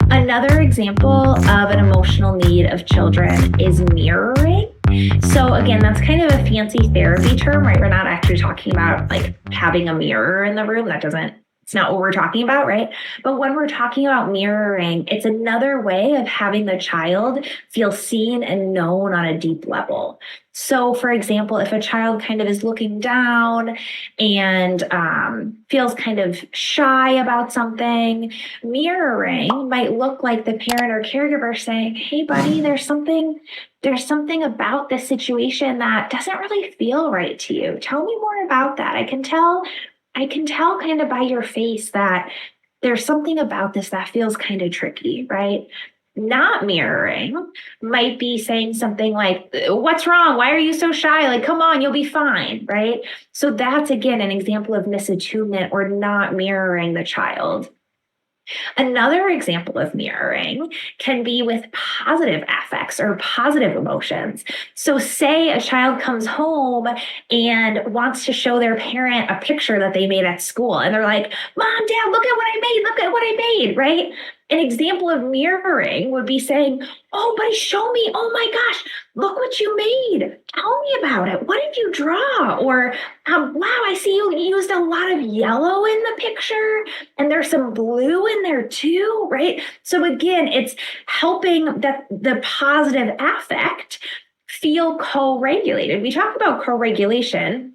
Another example of an emotional need of children is mirroring. So again, that's kind of a fancy therapy term, right? We're not actually talking about like having a mirror in the room. It's not what we're talking about, right? But when we're talking about mirroring, it's another way of having the child feel seen and known on a deep level. So, for example, if a child kind of is looking down and feels kind of shy about something, mirroring might look like the parent or caregiver saying, "Hey, buddy, there's something about this situation that doesn't really feel right to you. Tell me more about that. I can tell kind of by your face that there's something about this that feels kind of tricky," right? Not mirroring might be saying something like, "What's wrong? Why are you so shy? Like, come on, you'll be fine," right? So that's again an example of misattunement or not mirroring the child. Another example of mirroring can be with positive affects or positive emotions. So, say a child comes home and wants to show their parent a picture that they made at school, and they're like, "Mom, Dad, look at what I made, look at what I made," right? An example of mirroring would be saying, "Oh, buddy, show me. Oh my gosh, look what you made. Tell me about it. What did you draw?" Or, "Wow, I see you used a lot of yellow in the picture and there's some blue in there too," right? So again, it's helping that the positive affect feel co-regulated. We talk about co-regulation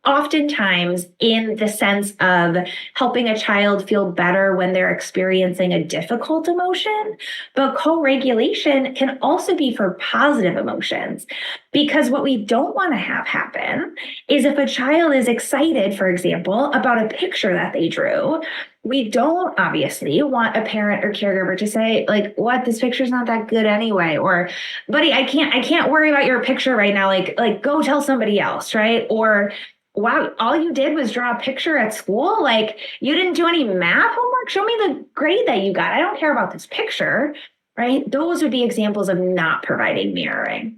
oftentimes in the sense of helping a child feel better when they're experiencing a difficult emotion. But co regulation can also be for positive emotions, because what we don't want to have happen is if a child is excited, for example, about a picture that they drew. We don't obviously want a parent or caregiver to say, like, "What, this picture's not that good anyway," or, "Buddy, I can't worry about your picture right now. Like go tell somebody else," right? Or, "Wow, all you did was draw a picture at school? Like, you didn't do any math homework? Show me the grade that you got. I don't care about this picture," right? Those would be examples of not providing mirroring.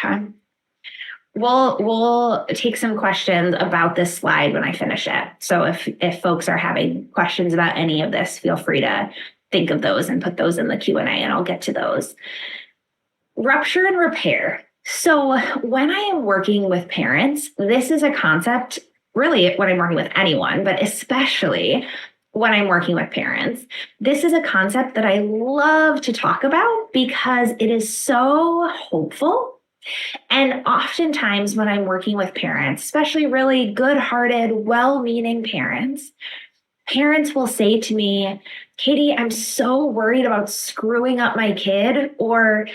Okay. We'll take some questions about this slide when I finish it. So if folks are having questions about any of this, feel free to think of those and put those in the Q&A, and I'll get to those. Rupture and repair. So when I am working with parents, this is a concept, really when I'm working with anyone, but especially when I'm working with parents, this is a concept that I love to talk about because it is so hopeful. And oftentimes when I'm working with parents, especially really good-hearted, well-meaning parents, parents will say to me, "Katie, I'm so worried about screwing up my kid," or,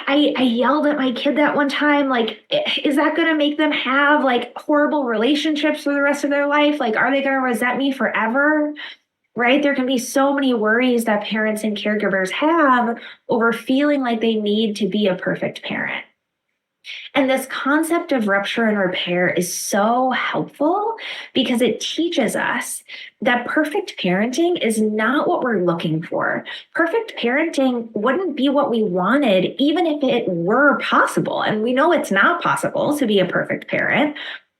I yelled at my kid that one time. Like, is that going to make them have like horrible relationships for the rest of their life? Like, are they going to resent me forever?" Right? There can be so many worries that parents and caregivers have over feeling like they need to be a perfect parent. And this concept of rupture and repair is so helpful because it teaches us that perfect parenting is not what we're looking for. Perfect parenting wouldn't be what we wanted, even if it were possible. And we know it's not possible to be a perfect parent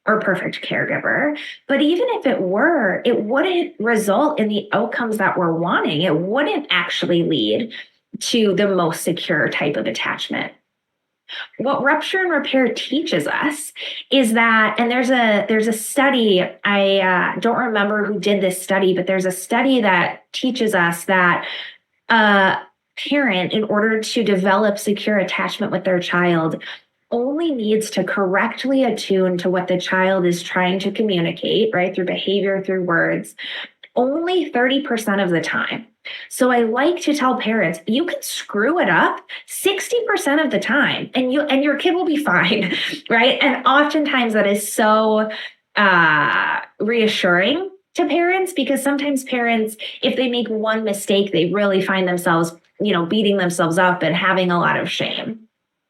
or perfect caregiver. But even if it were, it wouldn't result in the outcomes that we're wanting. It wouldn't actually lead to the most secure type of attachment. What rupture and repair teaches us is that, and there's a study, I don't remember who did this study, but there's a study that teaches us that a parent, in order to develop secure attachment with their child, only needs to correctly attune to what the child is trying to communicate, right, through behavior, through words, only 30% of the time. So I like to tell parents, you can screw it up 60% of the time and your kid will be fine, right? And oftentimes that is so reassuring to parents, because sometimes parents, if they make one mistake, they really find themselves, beating themselves up and having a lot of shame.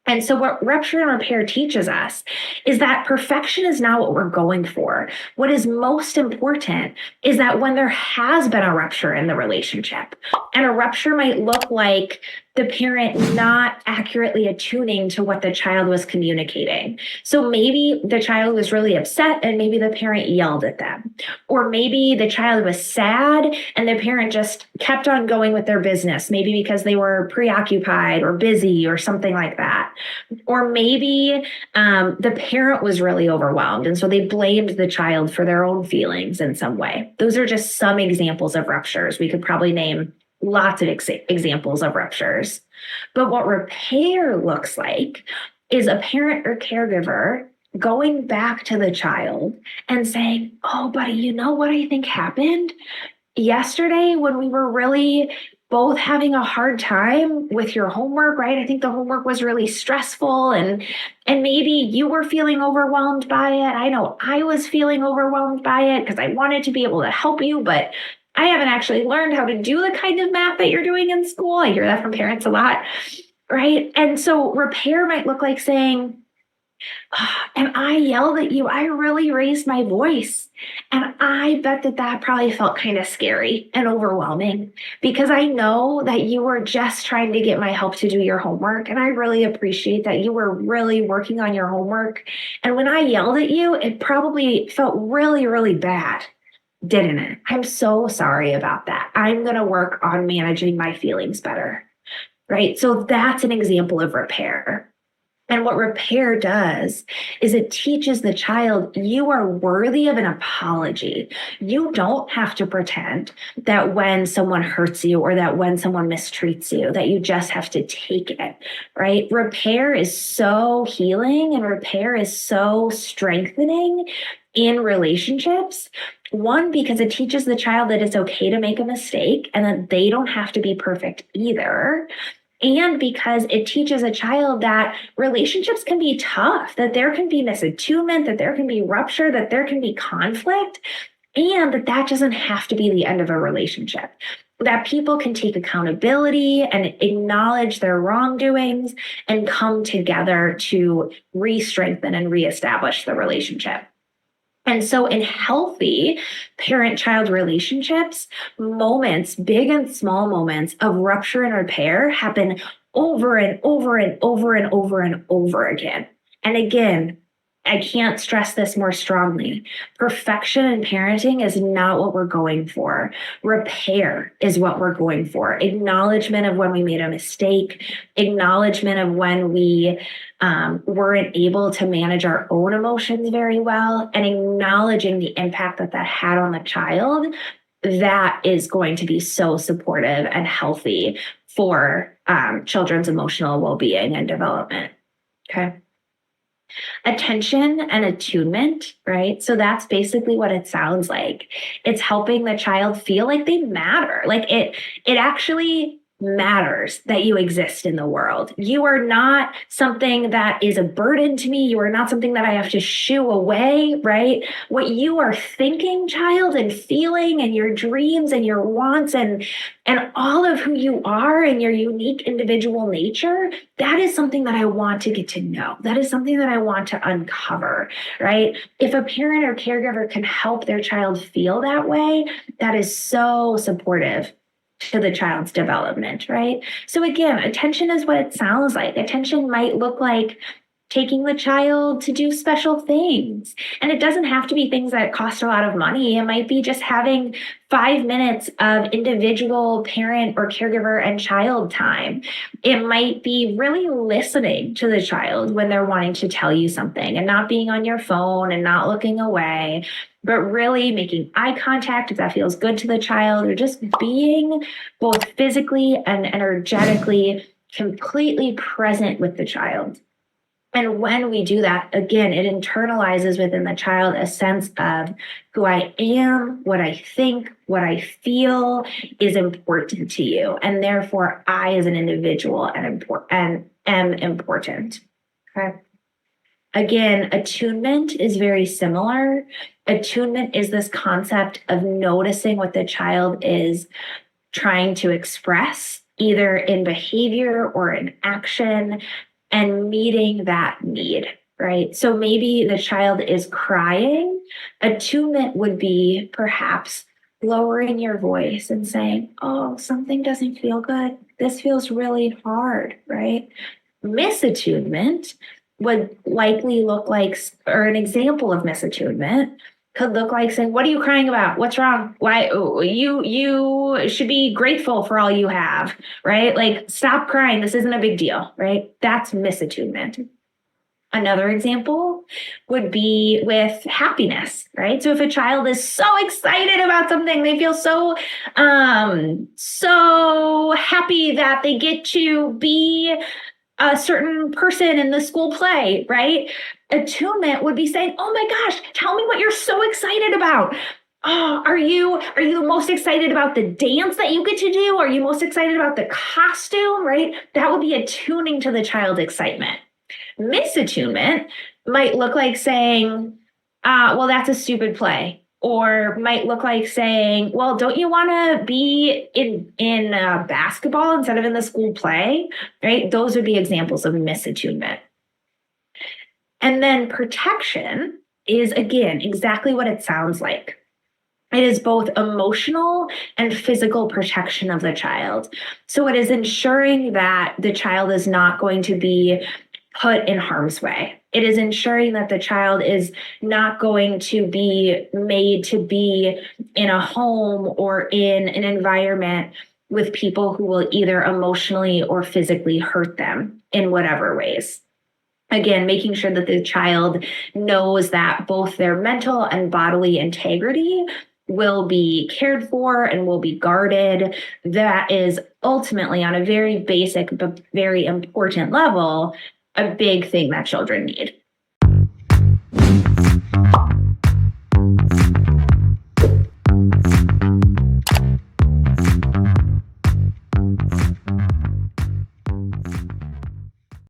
And so what rupture and repair teaches us is that perfection is not what we're going for. What is most important is that when there has been a rupture in the relationship, and a rupture might look like the parent not accurately attuning to what the child was communicating. So maybe the child was really upset and maybe the parent yelled at them. Or maybe the child was sad and the parent just kept on going with their business, maybe because they were preoccupied or busy or something like that. Or maybe the parent was really overwhelmed and so they blamed the child for their own feelings in some way. Those are just some examples of ruptures. We could probably name lots of examples of ruptures. But what repair looks like is a parent or caregiver going back to the child and saying, oh, buddy, you know what I think happened? Yesterday, when we were really both having a hard time with your homework, right? I think the homework was really stressful and maybe you were feeling overwhelmed by it. I know I was feeling overwhelmed by it because I wanted to be able to help you, but I haven't actually learned how to do the kind of math that you're doing in school. I hear that from parents a lot, right? And so repair might look like saying, and I yelled at you. I really raised my voice. And I bet that probably felt kind of scary and overwhelming because I know that you were just trying to get my help to do your homework. And I really appreciate that you were really working on your homework. And when I yelled at you, it probably felt really, really bad, didn't it? I'm so sorry about that. I'm going to work on managing my feelings better, right? So that's an example of repair. And what repair does is it teaches the child you are worthy of an apology. You don't have to pretend that when someone hurts you or that when someone mistreats you, that you just have to take it, right? Repair is so healing and repair is so strengthening in relationships. One, because it teaches the child that it's okay to make a mistake and that they don't have to be perfect either. And because it teaches a child that relationships can be tough, that there can be misattunement, that there can be rupture, that there can be conflict, and that doesn't have to be the end of a relationship. That people can take accountability and acknowledge their wrongdoings and come together to re-strengthen and reestablish the relationship. And so in healthy parent-child relationships, moments, big and small moments of rupture and repair happen over and over and over and over and over again. And again, I can't stress this more strongly. Perfection in parenting is not what we're going for. Repair is what we're going for. Acknowledgement of when we made a mistake, acknowledgement of when we weren't able to manage our own emotions very well, and acknowledging the impact that had on the child. That is going to be so supportive and healthy for children's emotional well-being and development. Okay. Attention and attunement, right? So that's basically what it sounds like. It's helping the child feel like they matter. Like it actually matters that you exist in the world. You are not something that is a burden to me. You are not something that I have to shoo away, right? What you are thinking, child, and feeling, and your dreams and your wants and all of who you are and your unique individual nature, that is something that I want to get to know. That is something that I want to uncover, right? If a parent or caregiver can help their child feel that way, that is so supportive to the child's development, right? So again, attention is what it sounds like. Attention might look like taking the child to do special things. And it doesn't have to be things that cost a lot of money. It might be just having 5 minutes of individual parent or caregiver and child time. It might be really listening to the child when they're wanting to tell you something and not being on your phone and not looking away, but really making eye contact if that feels good to the child, or just being both physically and energetically completely present with the child. And when we do that, again, it internalizes within the child a sense of who I am, what I think, what I feel is important to you. And therefore, I as an individual am important. Okay. Again, attunement is very similar. Attunement is this concept of noticing what the child is trying to express, either in behavior or in action, and meeting that need, right? So maybe the child is crying. Attunement would be perhaps lowering your voice and saying, oh, something doesn't feel good. This feels really hard, right? Misattunement would likely look like, or an example of misattunement could look like saying, what are you crying about? What's wrong? Why you should be grateful for all you have, right? Like, stop crying. This isn't a big deal, right? That's misattunement. Another example would be with happiness, right? So if a child is so excited about something, they feel so happy that they get to be a certain person in the school play, right? Attunement would be saying, "Oh my gosh, tell me what you're so excited about. Oh, are you most excited about the dance that you get to do? Are you most excited about the costume?" Right? That would be attuning to the child's excitement. Misattunement might look like saying, well, that's a stupid play. Or might look like saying, well, don't you want to be in basketball instead of in the school play? Right? Those would be examples of misattunement. And then protection is, again, exactly what it sounds like. It is both emotional and physical protection of the child. So it is ensuring that the child is not going to be put in harm's way. It is ensuring that the child is not going to be made to be in a home or in an environment with people who will either emotionally or physically hurt them in whatever ways. Again, making sure that the child knows that both their mental and bodily integrity will be cared for and will be guarded. That is ultimately, on a very basic but very important level, a big thing that children need.